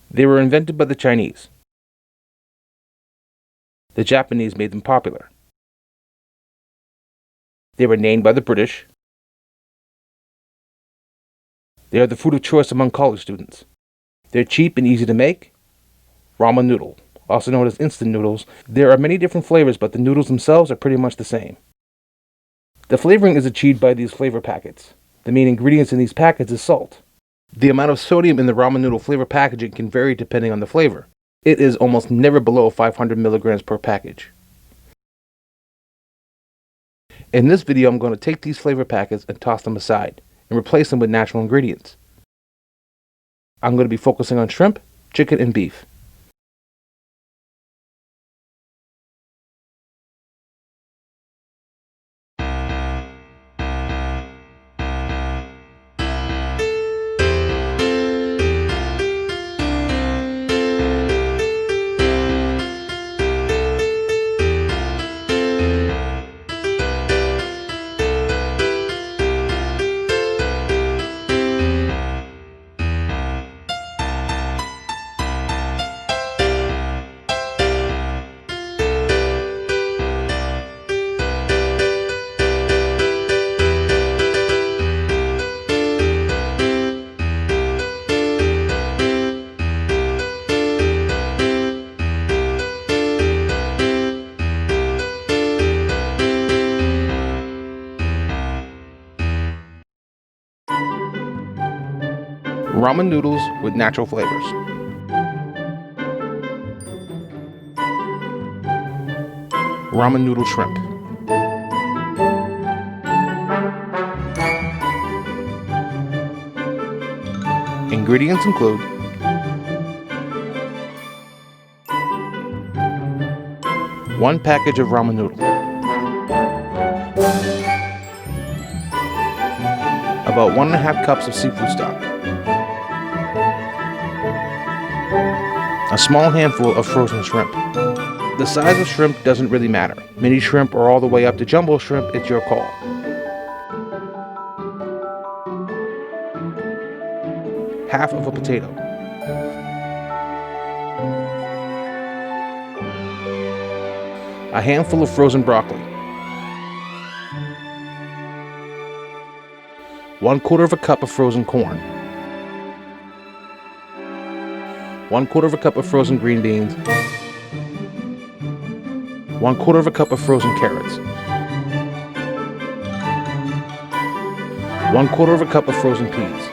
They were invented by the Chinese. The Japanese made them popular. They were named by the British. They are the food of choice among college students. They're cheap and easy to make. Ramen noodle, also known as instant noodles. There are many different flavors, but the noodles themselves are pretty much the same. The flavoring is achieved by these flavor packets. The main ingredients in these packets is salt. The amount of sodium in the ramen noodle flavor packaging can vary depending on the flavor. It is almost never below 500 milligrams per package. In this video, I'm going to take these flavor packets and toss them aside and replace them with natural ingredients. I'm going to be focusing on shrimp, chicken, and beef. Ramen noodles with natural flavors. Ramen noodle shrimp. Ingredients include one package of ramen noodle, about 1.5 cups of seafood stock, a small handful of frozen shrimp. The size of shrimp doesn't really matter. Mini shrimp or all the way up to jumbo shrimp, it's your call. Half of a potato. A handful of frozen broccoli. 1/4 cup of frozen corn. 1/4 cup of frozen green beans. 1/4 cup of frozen carrots. 1/4 cup of frozen peas.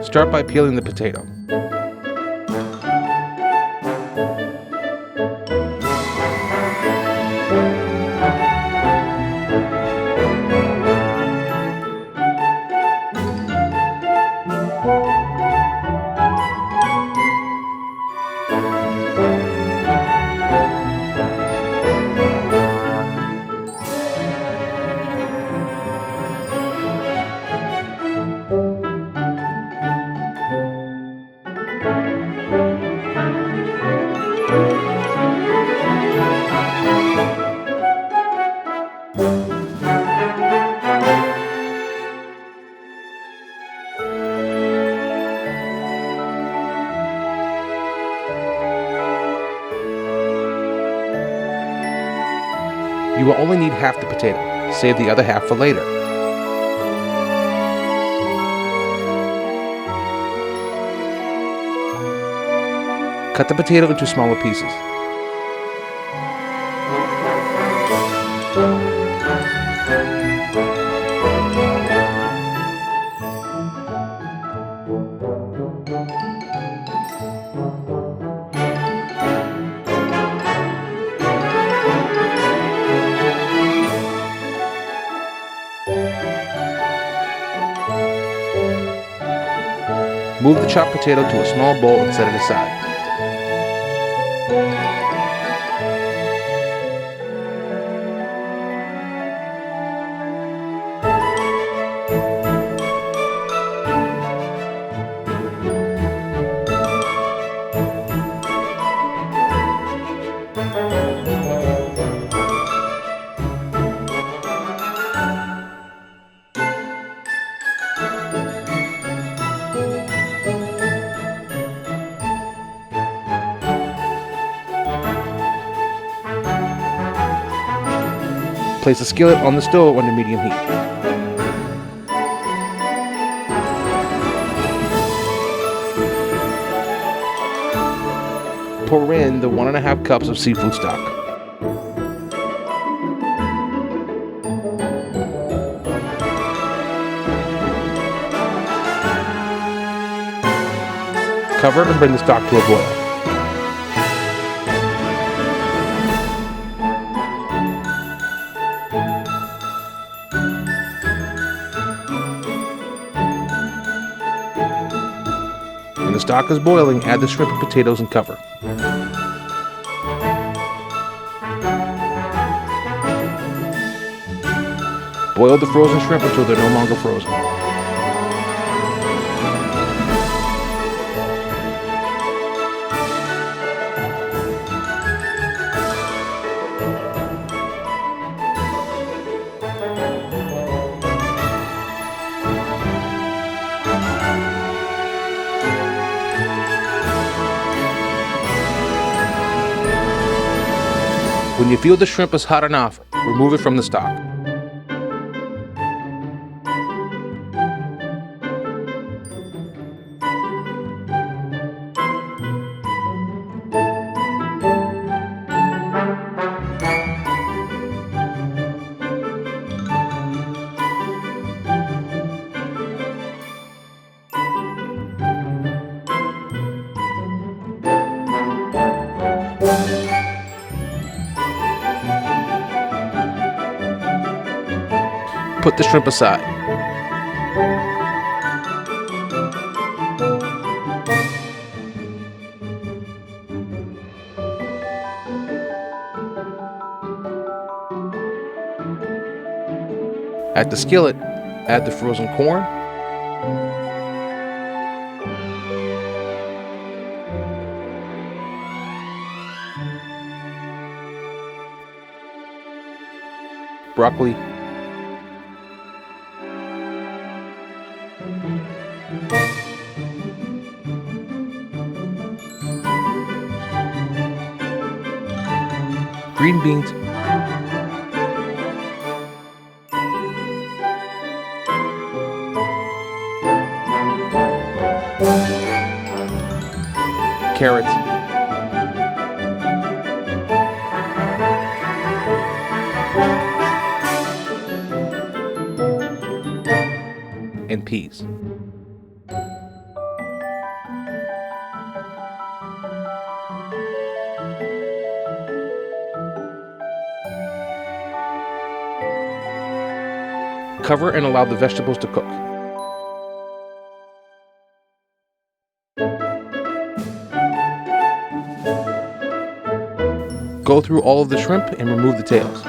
Start by peeling the potato. You will only need half the potato. Save the other half for later. Cut the potato into smaller pieces. Move the chopped potato to a small bowl and set it aside. Place a skillet on the stove under medium heat. Pour in the 1½ cups of seafood stock. Cover and bring the stock to a boil. When the stock is boiling, add the shrimp and potatoes and cover. Boil the frozen shrimp until they're no longer frozen. When you feel the shrimp is hot enough, remove it from the stock. Put the shrimp aside. At the skillet, add the frozen corn, broccoli, green beans, carrots, and peas. Cover and allow the vegetables to cook. Go through all of the shrimp and remove the tails.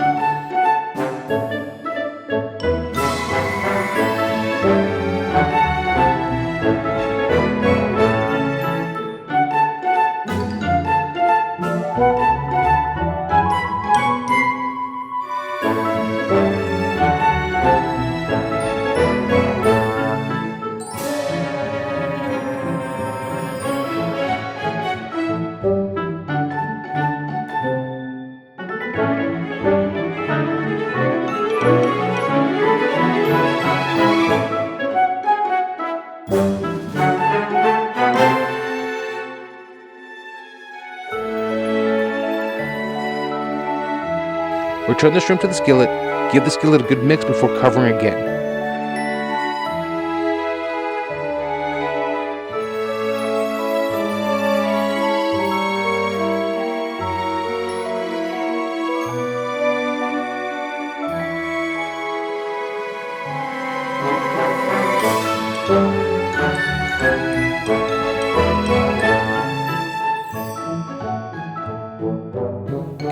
Return the shrimp to the skillet. Give the skillet a good mix before covering again.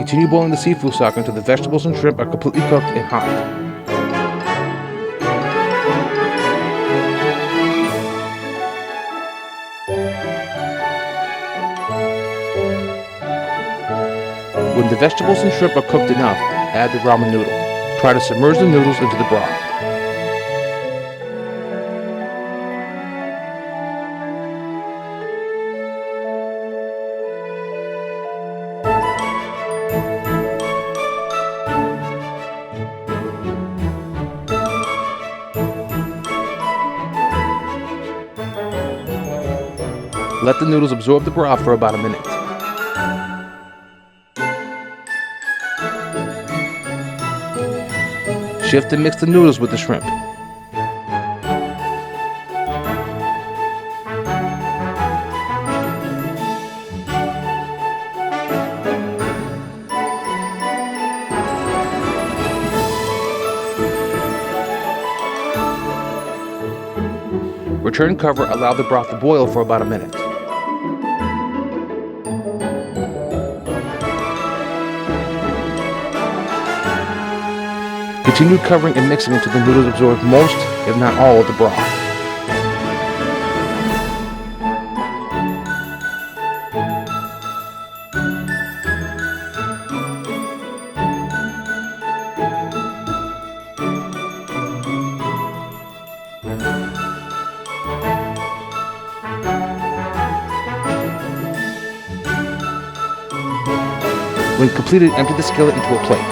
Continue boiling the seafood stock until the vegetables and shrimp are completely cooked and hot. When the vegetables and shrimp are cooked enough, add the ramen noodle. Try to submerge the noodles into the broth. Let the noodles absorb the broth for about a minute. Shift and mix the noodles with the shrimp. Return cover, allow the broth to boil for about a minute. Continue covering and mixing until the noodles absorb most, if not all, of the broth. When completed, empty the skillet into a plate.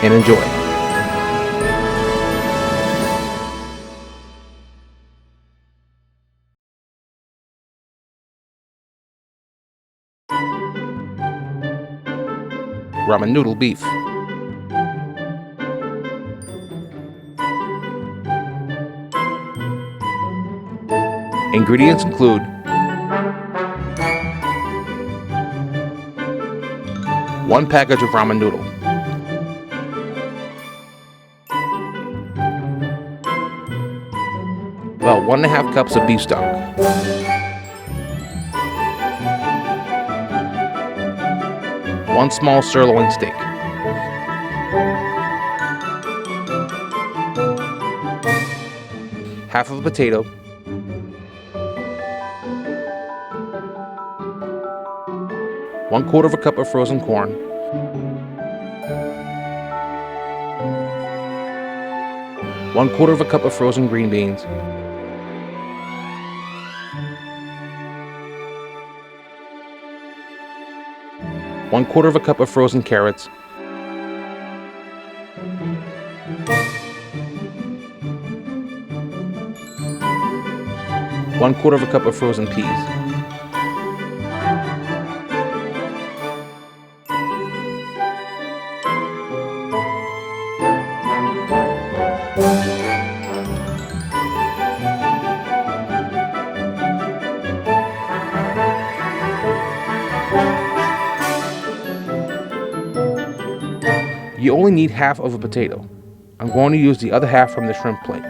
And enjoy. Ramen noodle beef. Ingredients include 1 package of ramen noodle, 1.5 cups of beef stock, 1 small sirloin steak, 1/2 of a potato, 1/4 cup of frozen corn, 1/4 cup of frozen green beans, 1/4 cup of frozen carrots, 1/4 cup of frozen peas. You only need 1/2 of a potato. I'm going to use the other half from the shrimp plate.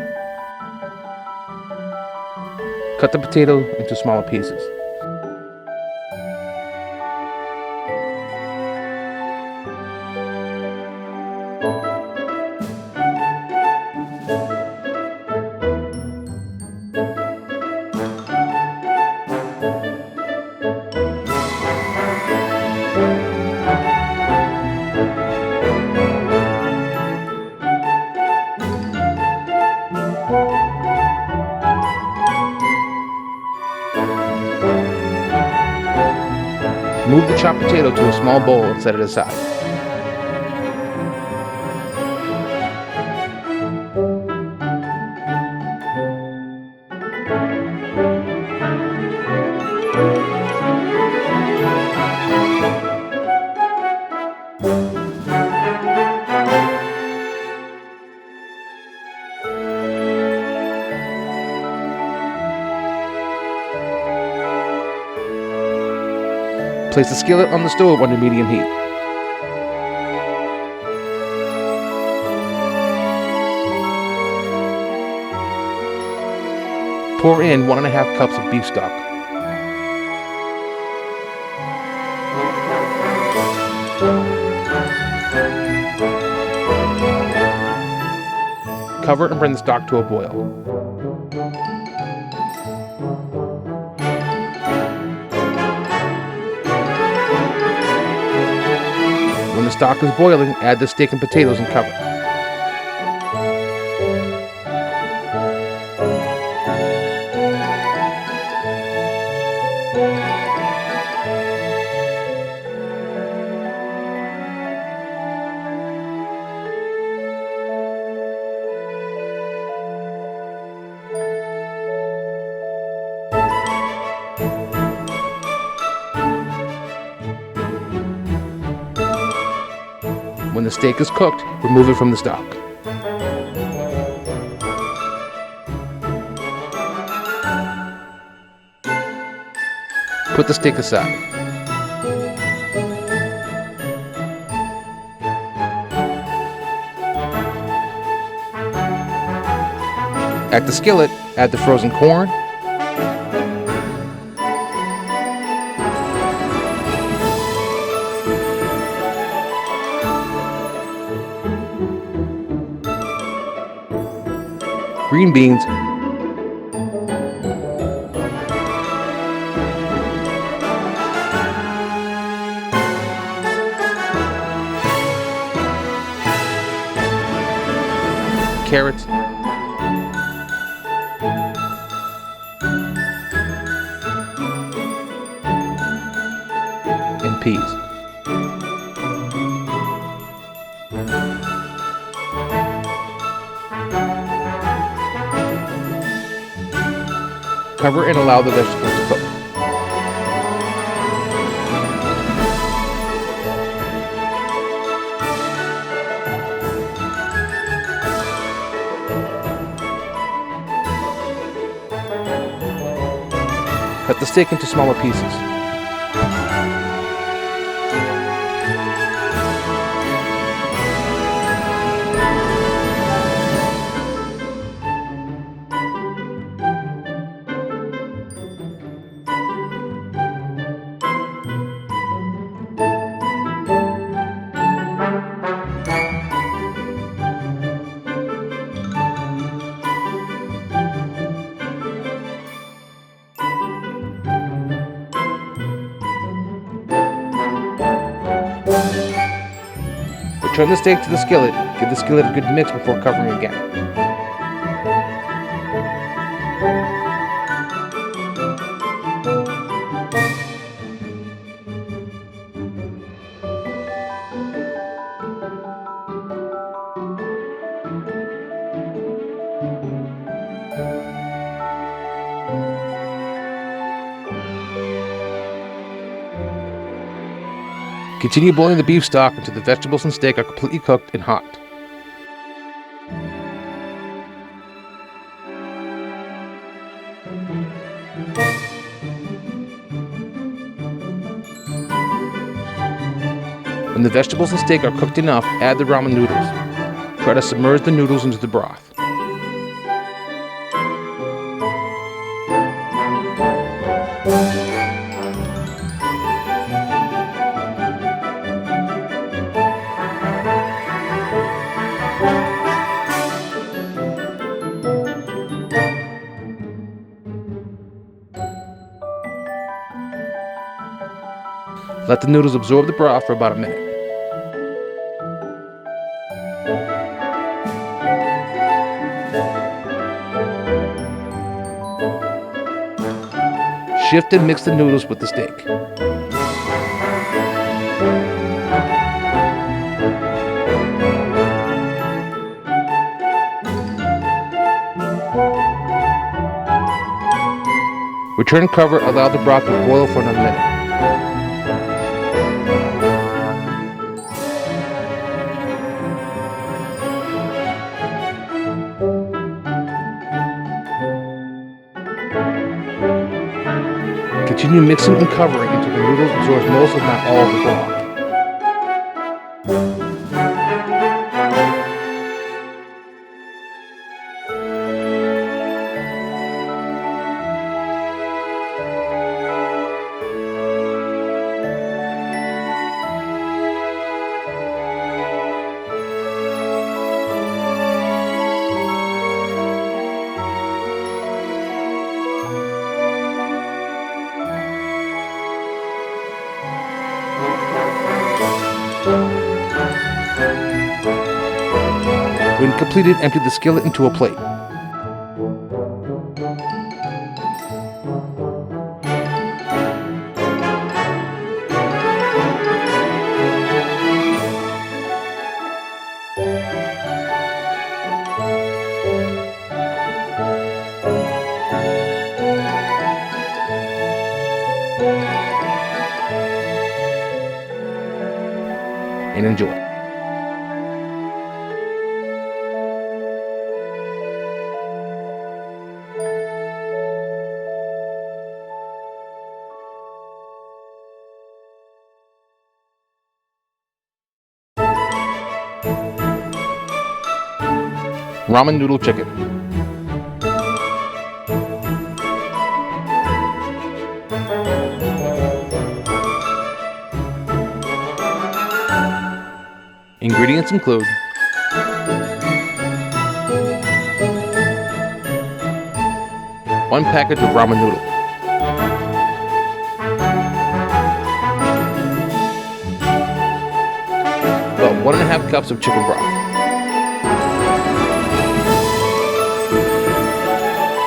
Cut the potato into smaller pieces. Move the chopped potato to a small bowl and set it aside. Place the skillet on the stove under medium heat. Pour in 1½ cups of beef stock. Cover and bring the stock to a boil. When the stock is boiling, add the steak and potatoes and cover. When the steak is cooked, remove it from the stock. Put the steak aside. At the skillet, add the frozen corn, green beans, carrots, and peas. Cover and allow the vegetables to cook. Cut the steak into smaller pieces. Return the steak to the skillet. Give the skillet a good mix before covering again. Continue boiling the beef stock until the vegetables and steak are completely cooked and hot. When the vegetables and steak are cooked enough, add the ramen noodles. Try to submerge the noodles into the broth. Let the noodles absorb the broth for about a minute. Shift and mix the noodles with the steak. Return cover, allow the broth to boil for another minute. Continue mixing and covering until so the noodles absorb most if not all of the broth. When completed, empty the skillet into a plate. And enjoy. Ramen noodle chicken. Ingredients include one package of ramen noodle, about 1.5 cups of chicken broth,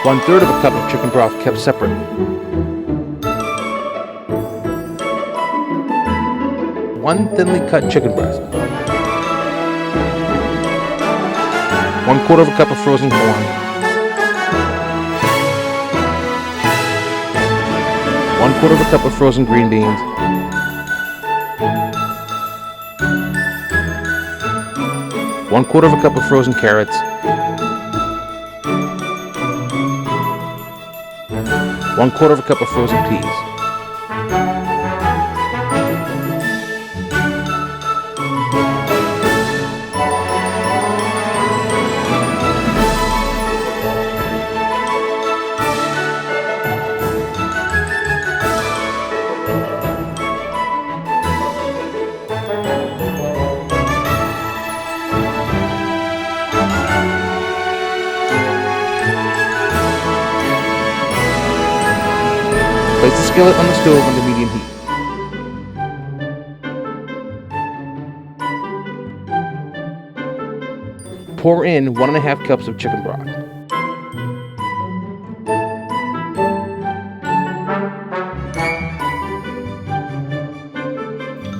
1/3 of a cup of chicken broth kept separate, 1 thinly cut chicken breast, 1/4 of a cup of frozen corn, 1/4 of a cup of frozen green beans, 1/4 of a cup of frozen carrots, 1/4 of a cup of frozen peas, place the skillet on the stove under medium heat. Pour in 1.5 cups of chicken broth.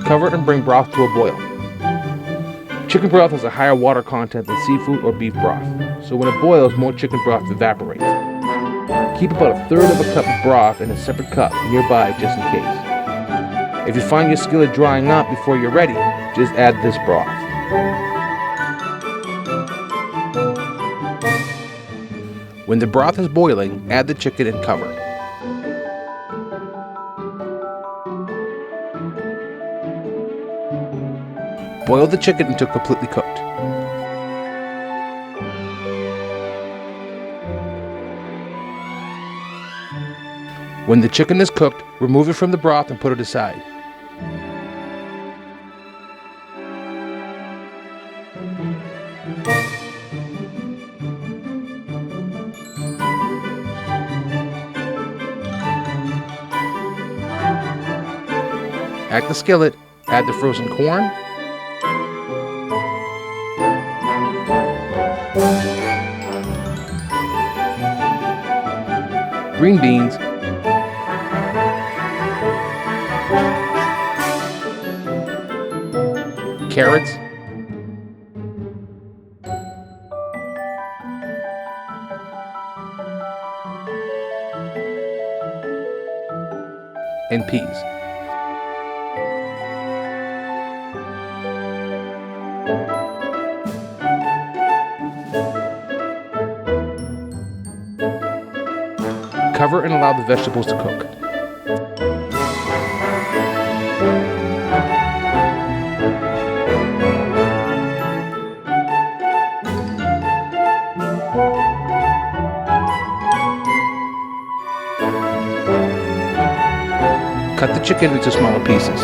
Cover and bring broth to a boil. Chicken broth has a higher water content than seafood or beef broth, so when it boils, more chicken broth evaporates. Keep about 1/3 of a cup of broth in a separate cup nearby just in case. If you find your skillet drying up before you're ready, just add this broth. When the broth is boiling, add the chicken and cover. Boil the chicken until completely cooked. When the chicken is cooked, remove it from the broth and put it aside. At the skillet, add the frozen corn, green beans, carrots, and peas. Cover and allow the vegetables to cook. Cut the chicken into smaller pieces.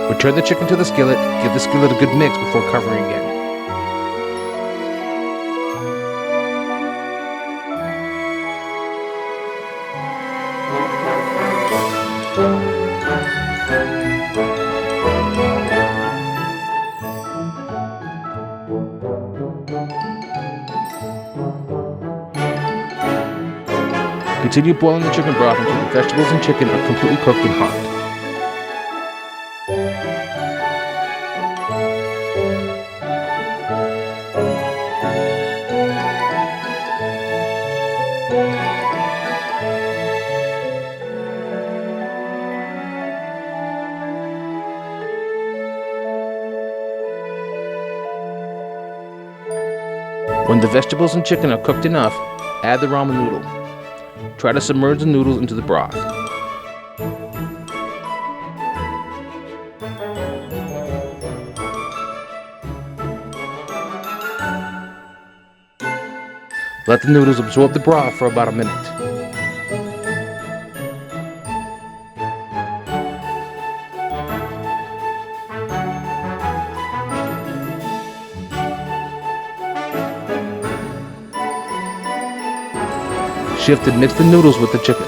Return the chicken to the skillet. Give the skillet a good mix before covering again. Continue boiling the chicken broth until the vegetables and chicken are completely cooked and hot. When the vegetables and chicken are cooked enough, add the ramen noodle. Try to submerge the noodles into the broth. Let the noodles absorb the broth for about a minute. Shift and mix the noodles with the chicken.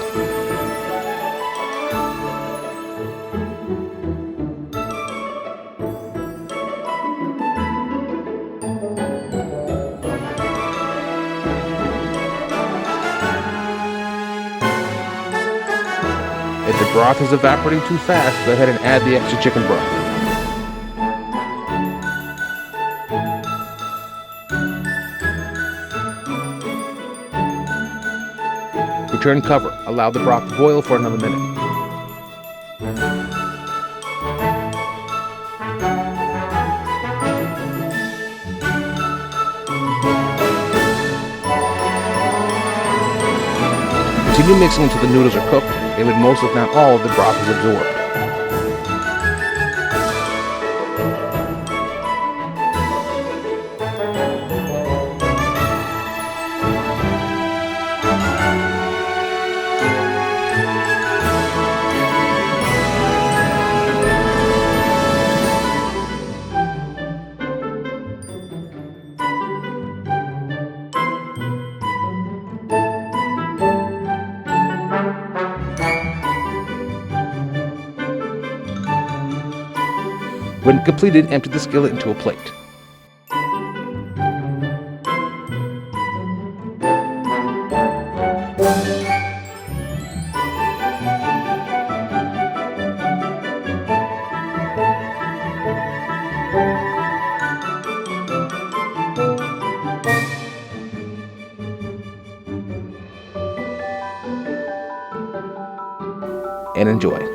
If the broth is evaporating too fast, go ahead and add the extra chicken broth. Return cover. Allow the broth to boil for another minute. Continue mixing until the noodles are cooked and when most if not all of the broth is absorbed. When completed, empty the skillet into a plate. And enjoy.